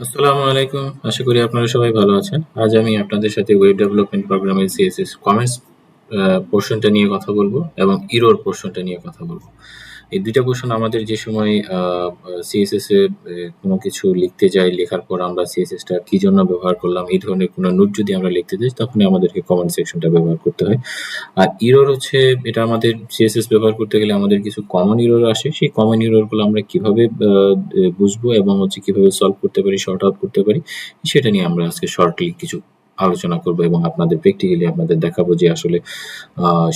আসসালামু আলাইকুম। আশা করি আপনারা সবাই ভালো আছেন। আজ আমি আপনাদের সাথে ওয়েব ডেভেলপমেন্ট প্রোগ্রামের সিএসএস কমেন্টস পোরশনটা নিয়ে কথা বলবো এবং ইরর পোরশনটা নিয়ে কথা বলবো। এই ২ টা পোরশন আমাদের যে সময় সিএসএস এ কোনো কিছু লিখতে যাই, লেখার পর আমরা সিএসএস টা কি জন্য ব্যবহার করলাম, এই ধরনের কোনো নোট যদি আমরা লিখতে যাই, তখনই আমাদেরকে কমেন্ট সেকশনটা ব্যবহার করতে হয়। আর ইরর হচ্ছে এটা আমাদের সিএসএস ব্যবহার করতে গেলে আমাদের কিছু কমন ইরর আসে। সেই কমন ইরর গুলো আমরা কিভাবে বুঝবো এবং হচ্ছে কিভাবে সলভ করতে পারি, সর্ট আউট করতে পারি, সেটা নিয়ে আমরা আজকে শর্টলি কিছু আলোচনা করব এবং আপনাদের প্র্যাকটিক্যালি আপনাদের দেখাবো যে আসলে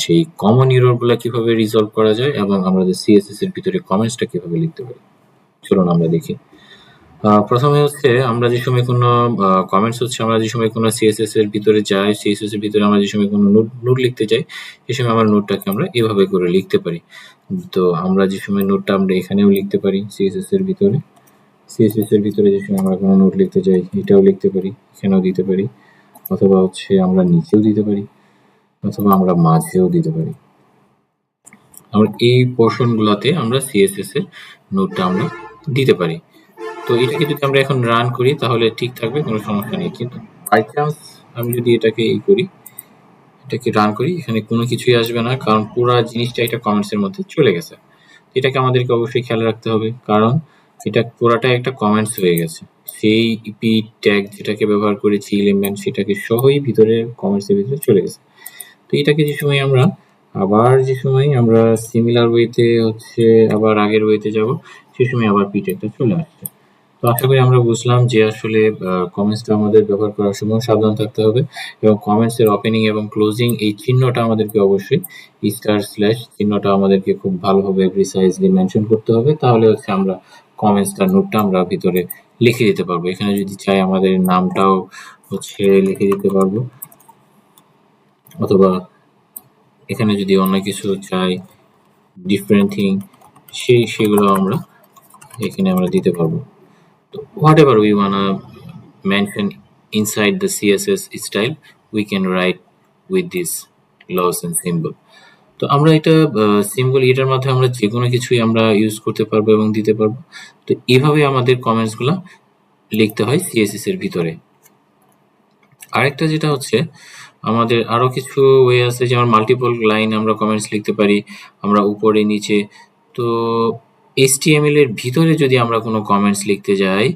সেই কমন ইরর গুলা কিভাবে রিজলভ করা যায় এবং আমাদের সিএসএস এর ভিতরে কমেন্টসটা কিভাবে লিখতে পারি। চলুন আমরা দেখি। প্রথমে হচ্ছে আমরা যে সময় কোনো কমেন্টস হচ্ছে আমরা যে সময় কোনো সিএসএস এর ভিতরে যাই, সিএসএস এর ভিতরে আমরা যে সময় কোনো নোট লিখতে যাই, সে সময় আমার নোটটাকে আমরা এভাবে করে লিখতে পারি। তো আমরা যে সময় নোটটা আমরা এখানেও লিখতে পারি সিএসএস এর ভিতরে। সিএসএস এর ভিতরে যে সময় আমরা কোনো নোট লিখতে যাই, এটাও লিখতে পারি, এখানেও দিতে পারি, অথবা হচ্ছে আমরা নিচেও দিতে পারি, অথবা আমরা মাঝেও দিতে পারি। আমরা এই পোরশন গুলাতে আমরা সিএসএস এর নোটটা আমরা দিতে পারি। তো এটাকে যদি আমরা এখন রান করি তাহলে ঠিক থাকবে, কোনো সমস্যা নেই। কিন্তু বাই চান্স আমি যদি এটাকে করি, এটাকে রান করি, এখানে কোনো কিছুই আসবে না, কারণ পুরা জিনিসটা এটা কমেন্টস এর মধ্যে চলে গেছে। এটাকে আমাদেরকে অবশ্যই খেয়াল রাখতে হবে, কারণ এটা পুরাটাই একটা কমেন্টস হয়ে গেছে। সেই ইপি ট্যাগ যেটাকে ব্যবহার করেছি এলিমেন্ট, সেটাকে সহই ভিতরে কমেন্টস এর ভিতরে চলে গেছে। তো এটাকে যে সময় আমরা সিমিলার ওয়েতে হচ্ছে আবার আগের ওয়েতে যাব, সে সময় আবার পি ট্যাগটা চলে আসছে। তো আশা করি আমরা বুঝলাম যে আসলে কমেন্টসটা আমাদের ব্যবহার করার সময় সাবধান থাকতে হবে এবং কমেন্টস এর ওপেনিং এবং ক্লোজিং এই চিহ্নটা আমাদেরকে অবশ্যই স্টার স্ল্যাশ চিহ্নটা আমাদেরকে খুব ভালোভাবে প্রিসাইজলি মেনশন করতে হবে, তাহলে হচ্ছে আমরা কমেন্টসটা নোটটা আমরা ভিতরে লিখে দিতে পারবো। এখানে যদি চাই আমাদের নামটাও হচ্ছে লিখে দিতে পারবো, অথবা এখানে যদি অন্য কিছু চাই ডিফারেন্ট থিং, সেগুলো আমরা এখানে আমরা দিতে পারবো। So whatever we wanna mention inside the CSS style, we can write with this laws and symbol. তো আমরা এটা সিম্বল এটার মাধ্যমে আমরা যে কোনো কিছুই আমরা ইউজ করতে পারবো এবং দিতে পারবো। তো এভাবে আমাদের কমেন্টস গুলা লিখতে হয় সিএসএস এর ভিতরে। আরেকটা যেটা হচ্ছে আমাদের আরো কিছু ওয়ে আছে, যেমন মাল্টিপল লাইন আমরা কমেন্টস লিখতে পারি, আমরা উপরে নিচে। তো HTML এর ভিতরে যদি আমরা কোনো কমেন্টস লিখতে যাই,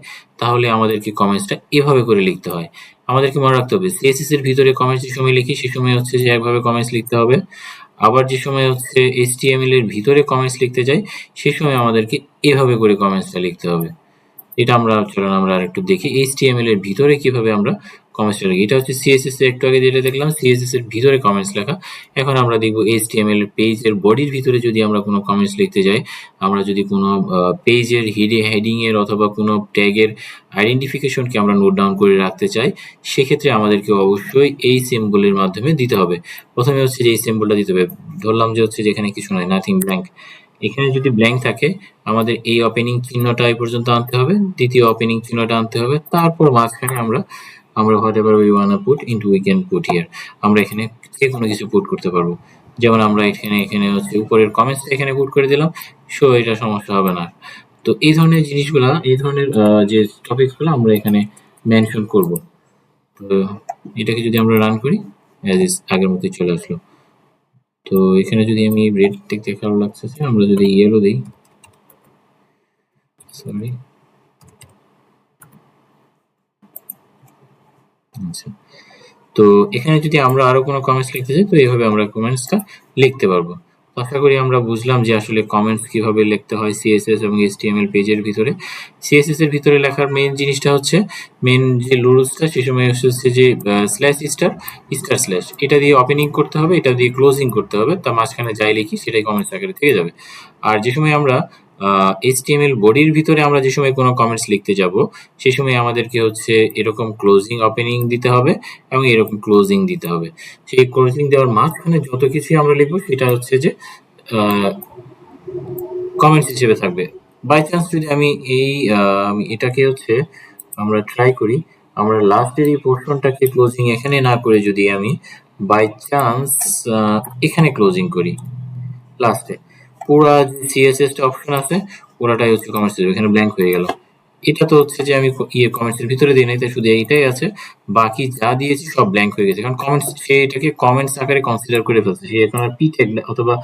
তাহলে আমাদেরকে কমেন্টসটা এভাবে করে লিখতে হয়। আমাদেরকে মনে রাখতে হবে সিএসএস এর ভিতরে কমেন্টস যে সময় লিখি, সে সময় হচ্ছে যে একভাবে কমেন্টস লিখতে হবে। আবার যে সময় হচ্ছে HTML এর ভিতরে কমেন্টস লিখতে যাই, সে সময় আমাদেরকে এভাবে করে কমেন্টসটা লিখতে হবে। এটা চলুন আমরা আরেকটু দেখি HTML এর ভিতরে কিভাবে আমরা কমেন্টস লিখি। এটা হচ্ছে সিএসএস এর একটু আগে যেটা দেখলাম, সিএসএস এর ভিতরে কমেন্টস লেখা। এখন আমরা দেখব HTML এর পেজের বডির ভিতরে যদি আমরা কোনো কমেন্টস লিখতে যাই, আমরা যদি কোনো পেজের হেডিং এর অথবা কোনো ট্যাগের আইডেন্টিফিকেশনকে আমরা নোট ডাউন করে রাখতে চাই, সেক্ষেত্রে আমাদেরকে অবশ্যই এই সিম্বলের মাধ্যমে দিতে হবে। প্রথমে হচ্ছে যে এই সিম্বলটা দিতে হবে, ধরলাম যে হচ্ছে যেখানে কিছু নয়, নাথিং, ব্ল্যাঙ্ক। এখানে যদি ব্ল্যাঙ্ক থাকে, আমাদের এই ওপেনিং চিহ্নটা এই পর্যন্ত আনতে হবে, দ্বিতীয় ওপেনিং চিহ্নটা আনতে হবে, তারপর মাঝখানে আমরা whatever we ওয়ান্না put into we can put here. আমরা এখানে যে কোনো কিছু পুট করতে পারবো। যেমন আমরা এখানে হচ্ছে উপরের কমেন্টস এখানে পুট করে দিলাম, সো এটা সমস্যা হবে না। তো এই ধরনের জিনিসগুলা, এই ধরনের যে টপিকসগুলো আমরা এখানে মেনশন করব। তো এটাকে যদি আমরা রান করি, অ্যাজ ইজ আগের মতোই চলে আসলো। তো এখানে যদি আমি রেড দেখতে ভালো লাগতেছে, আমরা যদি ইয়েলো দিই, সরি, আচ্ছা। তো এখানে যদি আমরা আরো কোনো কমেন্টস লিখতে চাই, তো এইভাবে আমরা কমেন্টসটা লিখতে পারবো। আশা করি আমরা বুঝলাম যে আসলে কমেন্টস কিভাবে লিখতে হয় সিএসএস এবং HTML পেজের ভিতরে। সিএসএস এর ভিতরে লেখার মেইন জিনিসটা হচ্ছে, মেইন যে রুলসটা, সে সময় হচ্ছে যে স্ল্যাশ স্টার স্টার স্ল্যাশ, এটা দিয়ে ওপেনিং করতে হবে, এটা দিয়ে ক্লোজিং করতে হবে, তার মাঝখানে যাই লিখি সেটাই কমেন্টস আকারে থেকে যাবে। আর যে সময় আমরা HTML বডির ভিতরে আমরা যে সময় কোনো কমেন্টস লিখতে যাব, সেই সময় আমাদেরকে হচ্ছে এরকম ক্লোজিং ওপেনিং দিতে হবে এবং এরকম ক্লোজিং দিতে হবে। সেই ক্লোজিং দেওয়ার মাঝখানে যত কিছুই আমরা লিখবো, সেটা হচ্ছে যে কমেন্টস হিসেবে থাকবে। বাই চান্স যদি আমি এটাকে হচ্ছে আমরা ট্রাই করি, আমরা লাস্টের এই পোর্শনটাকে ক্লোজিং এখানে না করে যদি আমি বাই চান্স এখানে ক্লোজিং করি, লাস্টে পুরা যে সিএসএস টা অপশন আছে পুরাটাই হচ্ছে কমেন্টস, এখানে ব্ল্যাঙ্ক হয়ে গেল। এটা তো হচ্ছে যে আমি কমেন্টস এর ভিতরে দিই নাই, তাই শুধু এইটাই আছে। বাকি যা দিয়েছি সব ব্ল্যাঙ্ক হয়ে গেছে, কারণ কমেন্টস সে এটাকে কমেন্টস আকারে কনসিডার করে ফেলছে। সে এখন আর পি ট্যাগ অথবা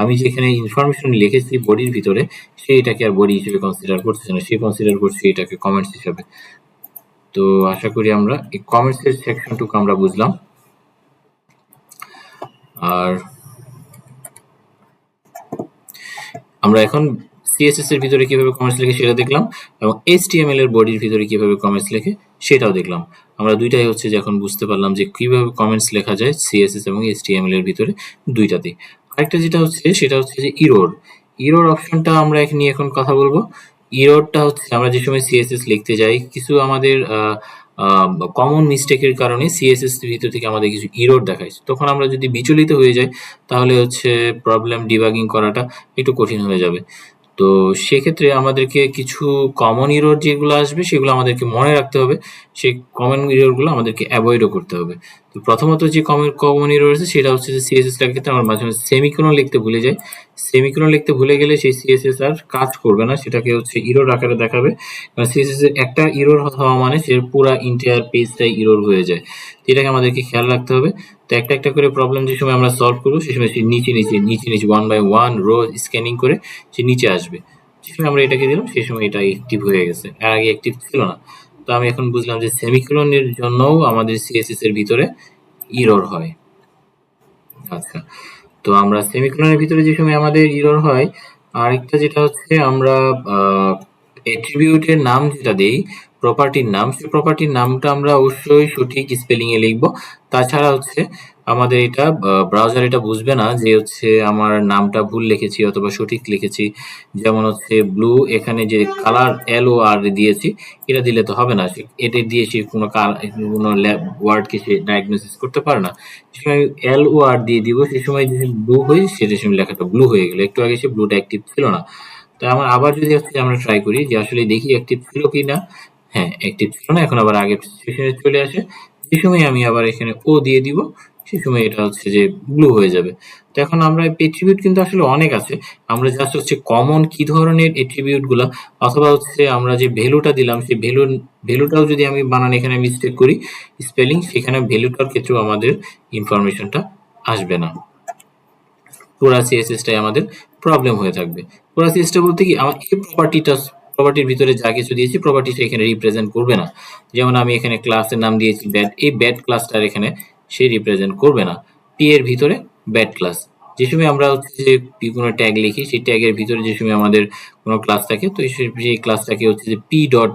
আমি যেখানে ইনফরমেশন লিখেছি বডির ভিতরে, সে এটাকে আর বডি হিসেবে কনসিডার করতেছে না, সে কনসিডার করছে এটাকে কমেন্টস হিসেবে। তো আশা করি আমরা এই কমেন্টস এর সেকশনটুকু আমরা বুঝলাম। আর আমরা এখন সিএসএস এর ভিতরে কিভাবে কমেন্টস লেখে সেটা দেখলাম, এবং এইচটিএমএল এর বডির ভিতরে কিভাবে কমেন্টস লেখে সেটাও দেখলাম। আমরা দুইটাই হচ্ছে যে এখন বুঝতে পারলাম যে কিভাবে কমেন্টস লেখা যায় সিএসএস এবং এইচটিএমএল এর ভিতরে দুইটাতেই। আরেকটা যেটা হচ্ছে সেটা হচ্ছে যে ইরোর অপশনটা আমরা নিয়ে এখন কথা বলবো। ইরোরটা হচ্ছে আমরা যে সময় সিএসএস লিখতে যাই, কিছু আমাদের কমন মিস্টেকের কারণে সিএসএস ভিতর থেকে আমাদের কিছু ইরোর দেখায়। তখন আমরা যদি বিচলিত হয়ে যাই, তাহলে হচ্ছে প্রবলেম ডিবাগিং করাটা একটু কঠিন হয়ে যাবে। তো সেক্ষেত্রে আমাদেরকে কিছু কমন ইরর যেগুলো আসবে সেগুলো আমাদেরকে মনে রাখতে হবে, সেই কমন ইররগুলো আমাদেরকে অ্যাভয়েডও করতে হবে। তো প্রথমত যে কমন ইরর আছে সেটা হচ্ছে যে সিএসএসটার ক্ষেত্রে আমরা মাঝে মাঝে সেমিকোলন লিখতে ভুলে যাই। সেমিকোলন লিখতে ভুলে গেলে সেই সিএসএস আর কাজ করবে না, সেটাকে হচ্ছে ইরর আকারে দেখাবে। কারণ সিএসএস এর একটা ইরর হওয়া মানে সে পুরা ইন্টায়ার পেজটাই ইরর হয়ে যায়। তো এটাকে আমাদেরকে খেয়াল রাখতে হবে। তো একটা একটা করে প্রবলেম যে সময় আমরা সলভ করবো সেই সময় সে নিচে one by one row scanning করে সে নিচে আসবে। যে সময় আমরা এটাকে দিলাম সেই সময় এটা অ্যাক্টিভ হয়ে গেছে, আর আগে অ্যাক্টিভ ছিল না। তো আমি এখন বুঝলাম যে সেমিকোলনের জন্যও আমাদের সিএসএস এর ভিতরে ইরর হয়। আচ্ছা, তো আমরা সেমিকোলনের ভিতরে যে সময় আমাদের ইরর হয়, আরেকটা যেটা হচ্ছে আমরা অ্যাট্রিবিউটের নাম যেটা দেই, প্রপার্টির নাম, সেই প্রপার্টির নামটা আমরা অবশ্যই সঠিক স্পেলিং এ লিখবো। তাছাড়া হচ্ছে আমাদের এটা ব্রাউজার এটা বুঝবে না যে হচ্ছে আমার নামটা ভুল লিখেছি অথবা সঠিক লিখেছি। যেমন হচ্ছে ব্লু, এখানে যে কালার LOR দিয়েছি, এটা দিলে তো হবে না। এটা দিয়ে সে কোনো ওয়ার্ডকে সে ডায়াগনোসিস করতে পারে না। সে সময় LOR দিয়ে দিব, সেই সময় যদি ব্লু হয় সেটা সময় লেখাটা ব্লু হয়ে গেল। একটু আগে সে ব্লুটা অ্যাক্টিভ ছিল না। তো আমার আবার যদি হচ্ছে আমরা ট্রাই করি যে আসলে দেখি অ্যাক্টিভ ছিল কিনা। হ্যাঁ, অ্যাক্টিভ ছিল না, এখন আবার আগের সেশনে চলে আসে। যে সময় আমি আবার এখানে ও দিয়ে দিব, সেই সময় এটা হচ্ছে যে ব্লু হয়ে যাবে। তো এখন আমরা এট্রিবিউট কিন্তু আসলে অনেক আছে। আমরা জাস্ট হচ্ছে কমন কি ধরনের এট্রিবিউট গুলা, অথবা হচ্ছে আমরা যে ভ্যালুটা দিলাম সেই ভ্যালুটাও যদি আমি বানান এখানে মিস্টেক করি স্পেলিং, সেখানে ভ্যালুটার ক্ষেত্রেও আমাদের ইনফরমেশনটা আসবে না। পুরা সিএসএসটাই আমাদের প্রবলেম হয়ে থাকবে। পুরা সিএসটা বলতে কি, আমার এই প্রপার্টির ভিতরে যা কিছু দিয়েছি প্রপার্টিটা এখানে রিপ্রেজেন্ট করবে না। যেমন আমি এখানে ক্লাসের নাম দিয়েছি ব্যাড, এই ব্যাড ক্লাসটার এখানে সে রিপ্রেজেন্ট করবে না। পি এর ভিতরে ব্যাড ক্লাস, যে সময় আমরা হচ্ছে যে কোনো ট্যাগ লিখি সেই ট্যাগের ভিতরে যে সময় আমাদের কোনো ক্লাস থাকে, তো সেই ক্লাসটাকে হচ্ছে যে পি ডট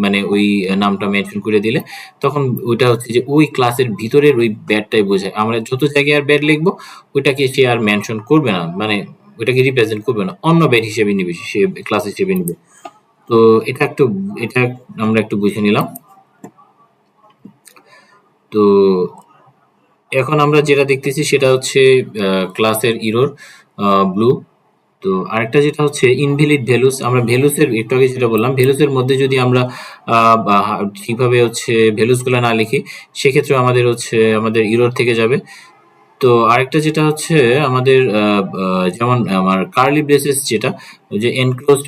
মানে ওই নামটা মেনশন করে দিলে তখন ওইটা হচ্ছে যে ওই ক্লাসের ভিতরের ওই ব্যাডটাই বোঝায়। আমরা যত জায়গায় আর ব্যাড লিখবো ওইটাকে সে আর মেনশন করবে না, মানে ওইটাকে রিপ্রেজেন্ট করবে না, অন্য ব্যাড হিসেবে নিবে, সে ক্লাস হিসেবে নিবে। তো এটা আমরা একটু বুঝে নিলাম। তো এখন আমরা যেটা দেখতেছি সেটা হচ্ছে ক্লাসের ইরর ব্লু। তো আরেকটা যেটা হচ্ছে ইনভ্যালিড ভ্যালুস, আমরা ভ্যালুসের একটু আগে যেটা বললাম, ভ্যালুসের মধ্যে যদি আমরা ঠিকভাবে হচ্ছে ভ্যালুসগুলো না লিখি সেক্ষেত্রে আমাদের হচ্ছে আমাদের ইরর থেকে যাবে। তো আরেকটা যেটা হচ্ছে আমাদের যেমন আমার কার্লি ব্রেসেস, যেটা যে এনক্লোজড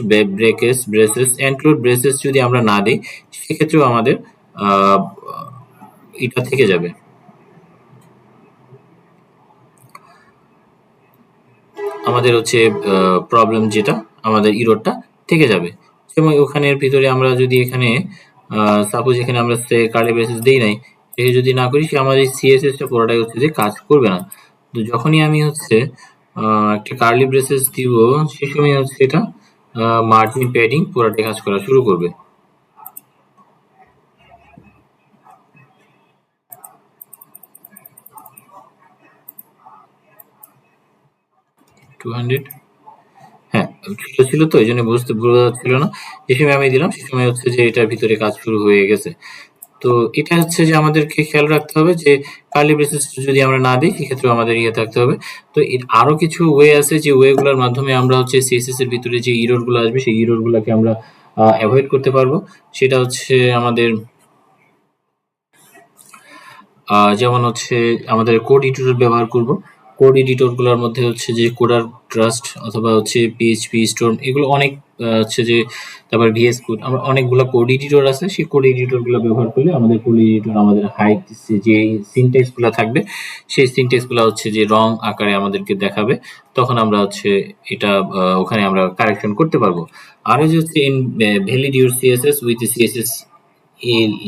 এনক্লোজড ব্রেসেস যদি আমরা না দিই সেক্ষেত্রেও আমাদের এটা থেকে যাবে, আমাদের হচ্ছে প্রবলেম যেটা আমাদের ইররটা থেকে যাবে। যেমন ওখানের ভিতরে আমরা যদি এখানে সাপোজ এখানে আমরা কার্লি ব্রেসেস দেই নাই, এটাকে যদি না করি সে আমাদের সিএসএস টা পুরোটাই হচ্ছে যে কাজ করবে না। তো যখনই আমি হচ্ছে একটা কার্লি ব্রেসেস দিব সে সময় হচ্ছে এটা মার্জিন প্যাডিং পুরোটাই কাজ করা শুরু করবে। হ্যাঁ, ছোট ছিল তো এই জন্য বোঝা যাচ্ছিল না। যে সময় আমি দিলাম সে সময় হচ্ছে যে এটার ভিতরে কাজ শুরু হয়ে গেছে। তো এটা হচ্ছে যে আমাদেরকে খেয়াল রাখতে হবে যে কার্লি ব্রেসেস যদি আমরা না দিই সেক্ষেত্রে আমাদের ইয়ে থাকতে হবে। তো এর আরো কিছু ওয়ে আছে, যে ওয়েগুলোর মাধ্যমে আমরা হচ্ছে সিএসএস এর ভিতরে যে ইরর গুলো আসবে সেই ইরর গুলাকে আমরা অ্যাভয়েড করতে পারবো। সেটা হচ্ছে আমাদের যেমন হচ্ছে আমাদের কোড এডিটর ব্যবহার করব। কোড এডিটরগুলোর মধ্যে হচ্ছে যে কোডার ট্রাস্ট অথবা হচ্ছে পিএইচপি স্টর্ম, এগুলো অনেক হচ্ছে যে, তারপর ভিএস কোড, আমরা অনেকগুলো কোড এডিটর আছে। সেই কোড এডিটরগুলো ব্যবহার করলে আমাদের কোড এডিটর আমাদের হাইট যে সিনট্যাক্সগুলো থাকবে, সেই সিনট্যাক্সগুলো হচ্ছে যে রং আকারে আমাদেরকে দেখাবে। তখন আমরা হচ্ছে এটা ওখানে আমরা কারেকশন করতে পারবো। আরও যে হচ্ছে in valid your CSS with CSS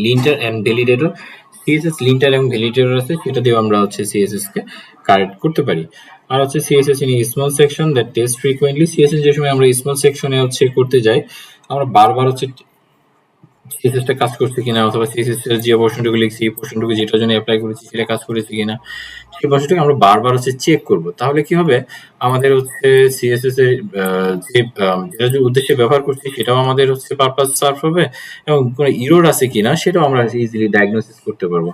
linter and validator, CSS linter এবং ভ্যালিডেটর আছে, সেটা দিয়েও আমরা হচ্ছে সিএসএস কে কারেক্ট করতে পারি। আর হচ্ছে CSS in small section that test frequently, CSS যে সময় আমরা স্মল সেকশনে হচ্ছে করতে যাই, আমরা বারবার হচ্ছে সিএসএসটা কাজ করছে কিনা, অথবা সিএসএস এর যে পোর্শনটুকু লিখছি, এই পোর্শনটুকু যেটার জন্য অ্যাপ্লাই করেছি সেটা কাজ করেছে কিনা, সেই পোর্শনটাকে আমরা বারবার হচ্ছে চেক করব। তাহলে কি হবে, আমাদের হচ্ছে সিএসএস এর যে যেটা যে উদ্দেশ্যে ব্যবহার করছি সেটাও আমাদের হচ্ছে পারপাস সার্ভ হবে, এবং কোনো ইরর আছে কিনা সেটাও আমরা ইজিলি ডায়াগনোসিস করতে পারবো।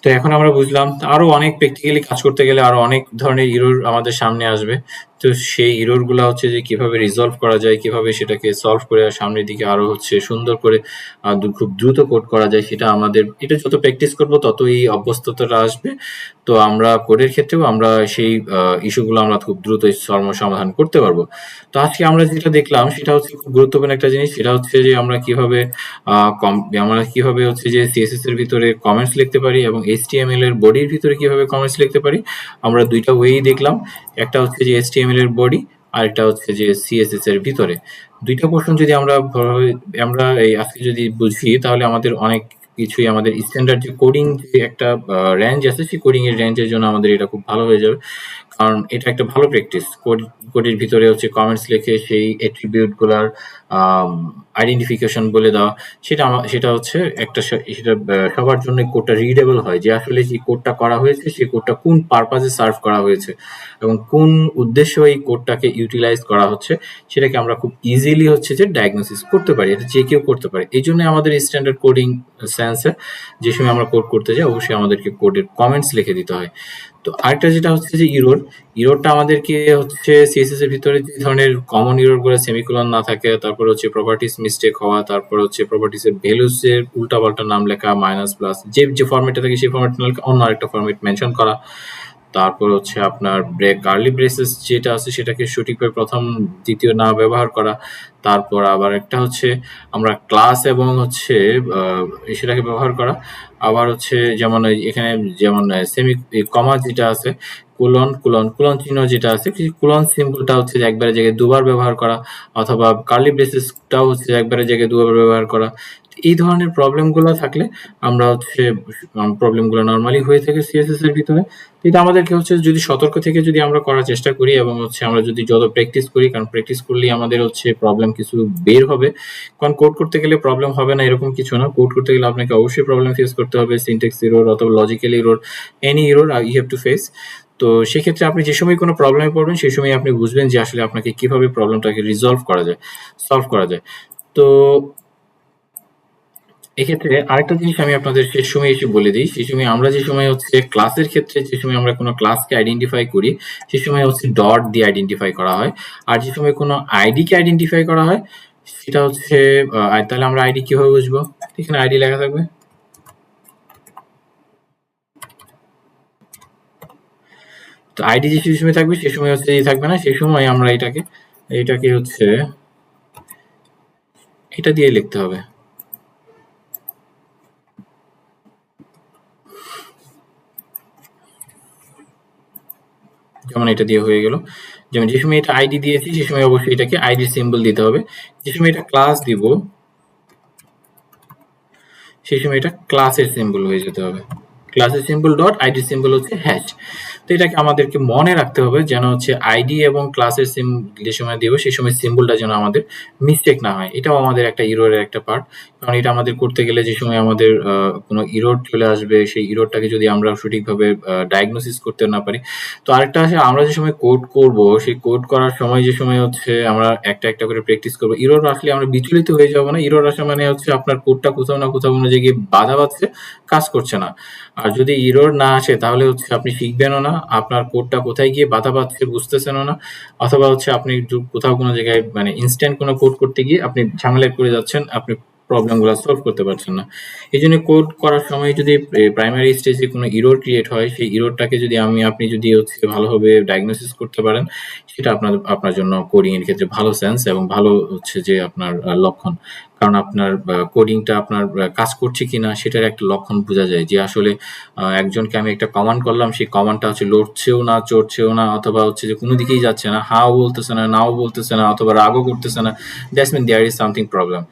তো এখন আমরা বুঝলাম, আরো অনেক প্র্যাকটিক্যালি কাজ করতে গেলে আরো অনেক ধরনের ইরর আমাদের সামনে আসবে। তো সেই ইরর গুলা হচ্ছে যে কিভাবে রিজলভ করা যায়, কিভাবে সেটাকে সলভ করে সামনের দিকে আরো হচ্ছে সুন্দর করে খুব দ্রুত কোড করা যায়, সেটা আমাদের এটা যত প্র্যাকটিস করব তত এই অভ্যস্ততাটা আসবে। তো আমরা কোডের ক্ষেত্রেও আমরা সেই ইস্যুগুলো আমরা খুব দ্রুত সমাধান করতে পারবো। তো আজকে আমরা যেটা দেখলাম সেটা হচ্ছে খুব গুরুত্বপূর্ণ একটা জিনিস, সেটা হচ্ছে যে আমরা কিভাবে হচ্ছে যে সিএসএস এর ভিতরে কমেন্টস লিখতে পারি, এবং এইচটিএমএল এর বডির ভিতরে কিভাবে কমেন্টস লিখতে পারি। আমরা দুইটা ওয়েই দেখলাম, একটা হচ্ছে যে এইচটিএমএল এর বডি, আর একটা হচ্ছে যে সিএসএস এর ভিতরে। দুইটা পোর্শন যদি আমরা এই আজকে যদি বুঝি, তাহলে আমাদের অনেক কিছুই আমাদের স্ট্যান্ডার্ড যে কোডিং যে একটা রেঞ্জ আছে, সেই কোডিং এর রেঞ্জের জন্য আমাদের এটা খুব ভালো হয়ে যাবে, কারণ এটা একটা ভালো প্র্যাকটিস। কোডের ভিতরে হচ্ছে কমেন্টস লিখে সেই অ্যাট্রিবিউট গুলার আইডেন্টিফিকেশন বলে দেওয়া, সেটা হচ্ছে একটা সেটা সবার জন্য কোডটা রিডেবল হয়, যে আসলে যে কোডটা করা হয়েছে সেই কোডটা কোন পারপাজে সার্ভ করা হয়েছে এবং কোন উদ্দেশ্যে এই কোডটাকে ইউটিলাইজ করা হচ্ছে, সেটাকে আমরা খুব ইজিলি হচ্ছে যে ডায়াগনোসিস করতে পারি। এটা যে কেউ করতে পারে। এই জন্য আমাদের স্ট্যান্ডার্ড কোডিং সেন্সে যে সময় আমরা কোড করতে যাই, অবশ্যই আমাদেরকে কোডের কমেন্টস লিখে দিতে হয়। তো আরেকটা যেটা হচ্ছে যে ইরোরটা আমাদেরকে হচ্ছে সিএসএস এর ভিতরে যে ধরনের কমন ইরর গুলো, সেমিকোলন না থাকে, তারপর হচ্ছে প্রপার্টিস মিস্টেক হওয়া, তারপর হচ্ছে প্রপার্টিস এর ভ্যালুস এর উল্টাপাল্টা নাম লেখা, মাইনাস প্লাস যে ফরম্যাটে থাকে সেই ফরম্যাট না লিখে অন্য আরেকটা ফরম্যাট মেনশন করা, তারপর হচ্ছে আপনার কার্লি ব্রেসেস যেটা আছে সেটাকে সঠিকভাবে প্রথম দ্বিতীয় না ব্যবহার করা, তারপর আবার একটা হচ্ছে আমরা ক্লাস এবং হচ্ছে সেটাকে ব্যবহার করা, আবার হচ্ছে যেমন এখানে যেমন সেমি কমা যেটা আছে, কুলন চিহ্ন যেটা আছে, কুলন সিম্বলটা হচ্ছে একবারে জায়গায় দুবার ব্যবহার করা, অথবা কার্লি ব্রেসেসটাও হচ্ছে একবারে জায়গায় দুবার ব্যবহার করা। এই ধরনের প্রবলেমগুলো থাকলে আমরা হচ্ছে প্রবলেমগুলো নর্মালি হয়ে থাকে সিএসএস এর ভিতরে। এটা আমাদেরকে হচ্ছে যদি সতর্ক থেকে যদি আমরা করার চেষ্টা করি, এবং হচ্ছে আমরা যদি যত প্র্যাকটিস করি, কারণ প্র্যাকটিস করলেই আমাদের হচ্ছে প্রবলেম কিছু বের হবে। কারণ কোড করতে গেলে প্রবলেম হবে না এরকম কিছু না, কোড করতে গেলে আপনাকে অবশ্যই প্রবলেম ফেস করতে হবে, সিনট্যাক্স এরর অথবা logical error, any error you have to face. তো সেক্ষেত্রে আপনি যে সময় কোনো প্রবলেমে পড়বেন সেই সময় আপনি বুঝবেন যে আসলে আপনাকে কিভাবে প্রবলেমটাকে রিজলভ করা যায়, সলভ করা যায়। তো এক্ষেত্রে আরেকটা জিনিস আমি আপনাদের শেষ সময় এসে বলে দিই, সেই সময় আমরা যে সময় হচ্ছে ক্লাসের ক্ষেত্রে যে সময় আমরা কোনো ক্লাসকে আইডেন্টিফাই করি, সেই সময় হচ্ছে ডট দিয়ে আইডেন্টিফাই করা হয়। আর যে সময় কোনো আইডিকে আইডেন্টিফাই করা হয় সেটা হচ্ছে তাহলে আমরা আইডি কিভাবে বুঝবো, এখানে আইডি লেখা থাকবে। তো আইডি যে সময় থাকবে সেই সময় হচ্ছে থাকবে না, সেই সময় আমরা এটাকে হচ্ছে এটা দিয়ে লিখতে হবে। যেমন এটা দিয়ে হয়ে গেল, যেমন যে সময় এটা আইডি দিয়েছি সে সময় অবশ্যই এটাকে আইডি সিম্বল দিতে হবে। যে সময় এটা ক্লাস দিব সেই সময় এটা ক্লাসের সিম্বল হয়ে যেতে হবে। ক্লাসের সিম্বল ডট, আইডি সিম্বল হচ্ছে হ্যাশ। তো এটাকে আমাদেরকে মনে রাখতে হবে যেন হচ্ছে আইডি এবং ক্লাসের যে সময় দেবো সেই সময় সিম্বলটা যেন আমাদের মিস্টেক না হয়। এটাও আমাদের একটা ইরোরের একটা পার্ট, কারণ এটা আমাদের করতে গেলে যে সময় আমাদের কোনো ইরোর চলে আসবে, সেই ইরোরটাকে যদি আমরা সঠিকভাবে ডায়াগনোসিস করতে না পারি। তো আরেকটা আছে, আমরা যে সময় কোড করব সেই কোড করার সময় যে সময় হচ্ছে আমরা একটা একটা করে প্র্যাকটিস করবো, ইরোর আসলে আমরা বিচলিত হয়ে যাবো না। ইরোর আসা মানে হচ্ছে আপনার কোডটা কোথাও না কোথাও কোনো জায়গায় বাধা পাচ্ছে, কাজ করছে না। আর যদি ইরর না আসে তাহলে হচ্ছে আপনি শিখবেনও না, আপনার কোডটা কোথায় গিয়ে বাধা পাচ্ছে বুঝতেছেনও না, অথবা হচ্ছে আপনি কোথাও কোনো জায়গায় মানে ইনস্ট্যান্ট কোনো কোড করতে গিয়ে আপনি ঝামেলায় পড়ে যাচ্ছেন, আপনি প্রবলেমগুলো সলভ করতে পারছেন না। এইজন্য কোড করার সময় যদি প্রাইমারি স্টেজে কোনো এরর ক্রিয়েট হয়, সেই এররটাকে যদি আপনি যদি হচ্ছে ভালোভাবে ডায়াগনোসিস করতে পারেন, সেটা আপনার জন্য কোডিং এর ক্ষেত্রে ভালো সেন্স এবং ভালো হচ্ছে যে আপনার লক্ষণ। কারণ আপনার কোডিংটা আপনার কাজ করছে কিনা সেটার একটা লক্ষণ বোঝা যায় যে আসলে একজনকে আমি একটা কমান্ড করলাম, সেই কমান্ডটা হচ্ছে লড়ছেও না, চড়ছেও না, অথবা হচ্ছে যে কোনো দিকেই যাচ্ছে না, হাও বলতেছে না, নাও বলতেছে না, অথবা রাগও করতেছে না। That's mean there is something problem.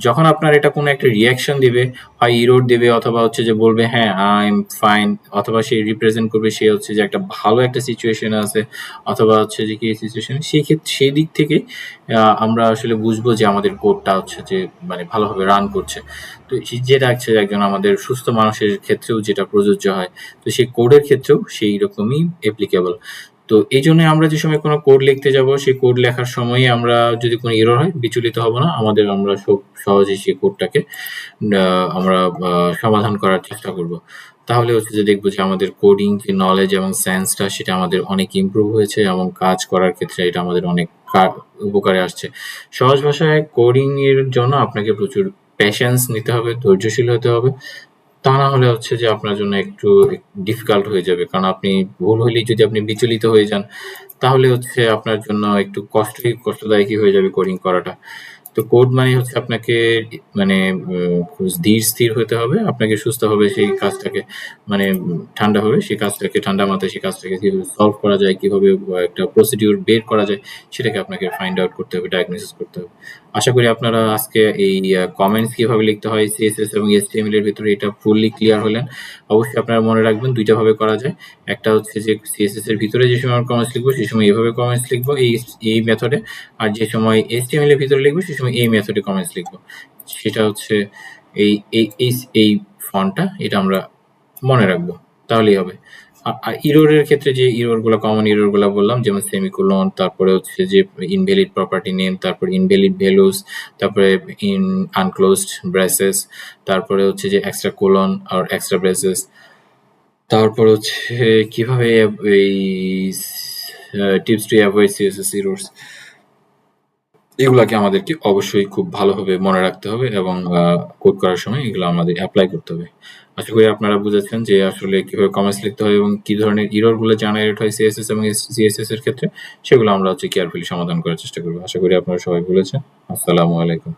যখন আপনার এটা কোনো একটা রিয়াকশন দিবে, হয় ইরোর দেবে অথবা হচ্ছে যে বলবে হ্যাঁ আই এম ফাইন, অথবা সে রিপ্রেজেন্ট করবে সে হচ্ছে যে একটা ভালো একটা সিচুয়েশনে আছে, অথবা হচ্ছে যে কি সিচুয়েশন, সেই ক্ষেত্রে সেই দিক থেকে আমরা আসলে বুঝবো যে আমাদের কোডটা হচ্ছে যে মানে ভালোভাবে রান করছে। তো যেটা হচ্ছে একজন আমাদের সুস্থ মানুষের ক্ষেত্রেও যেটা প্রযোজ্য হয়, তো সেই কোডের ক্ষেত্রেও সেই রকমই অ্যাপ্লিকেবল। তো এই জন্য আমরা যে সময় কোনো কোড লিখতে যাব, সেই কোড লেখার সময় আমরা যদি কোনো এরর হয় বিচলিত হব না। আমরা সহজেই সেই কোডটাকে আমরা সমাধান করার চেষ্টা করব। তাহলে হচ্ছে যে দেখব যে আমাদের কোডিং যে নলেজ এবং সেন্সটা সেটা আমাদের অনেক ইমপ্রুভ হয়েছে এবং কাজ করার ক্ষেত্রে এটা আমাদের অনেক উপকারে আসছে। সহজ ভাষায় কোডিং এর জন্য আপনাকে প্রচুর প্যাশেন্স নিতে হবে, ধৈর্যশীল হতে হবে। তা না হলে হচ্ছে যে আপনার জন্য একটু ডিফিকাল্ট হয়ে যাবে। কারণ আপনি ভুল হইলেই যদি আপনি বিচলিত হয়ে যান, তাহলে হচ্ছে আপনার জন্য একটু কষ্টদায়কই হয়ে যাবে কোডিং করাটা। তো কোড মানে হচ্ছে আপনাকে মানে ধীর স্থির হতে হবে। আপনাকে সুস্থভাবে সেই কাজটাকে মানে ঠান্ডাভাবে সেই কাজটাকে ঠান্ডা মাথায় সেই কাজটাকে কিভাবে সলভ করা যায়, কিভাবে একটা প্রসিডিউর বের করা যায়, সেটাকে আপনাকে ফাইন্ড আউট করতে হবে, ডায়াগনোসিস করতে হবে। আশা করি আপনারা আজকে এই কমেন্টস কিভাবে লিখতে হয় CSS এবং HTML এর ভিতরে এটা ফুললি ক্লিয়ার হলেন। অবশ্যই আপনারা মনে রাখবেন ২ টা ভাবে করা যায়। একটা হচ্ছে যে CSS এর ভিতরে যে সময় আমরা কমেন্টস লিখবো, সেই সময় এভাবে কমেন্টস লিখবো এই মেথডে। আর যে সময় HTML এর ভিতরে লিখবো, সেই সময় এই মেথডে কমেন্টস লিখবো। সেটা হচ্ছে এই এই এই এই ফন্টটা এটা আমরা মনে রাখবো। তাহলেই হবে। এররের ক্ষেত্রে যে এররগুলো কমন এররগুলো বললাম, যেমন সেমিকোলন, তারপরে হচ্ছে যে ইনভ্যালিড প্রপার্টি নেম, তারপরে ইনভ্যালিড ভ্যালুস, তারপরে আনক্লোজড ব্রেসেস, তারপরে হচ্ছে যে এক্সট্রা কোলন আর এক্সট্রা ব্রেসেস, তারপর হচ্ছে কিভাবে এই tips to avoid CSS errors, এগুলাকে আমাদেরকে অবশ্যই খুব ভালোভাবে মনে রাখতে হবে এবং কোড করার সময় এগুলো আমাদের এপ্লাই করতে হবে। আশা করি আপনারা বুঝেছেন যে আসলে কিভাবে কমেন্টস লিখতে হয় এবং কি ধরনের এরর গুলো জেনারেট হয় CSS এবং CSS এর ক্ষেত্রে, সেগুলো আমরা হচ্ছে কেয়ারফুলি সমাধান করার চেষ্টা করব। আশা করি আপনারা সবাই বুঝেছেন। আসসালামু আলাইকুম।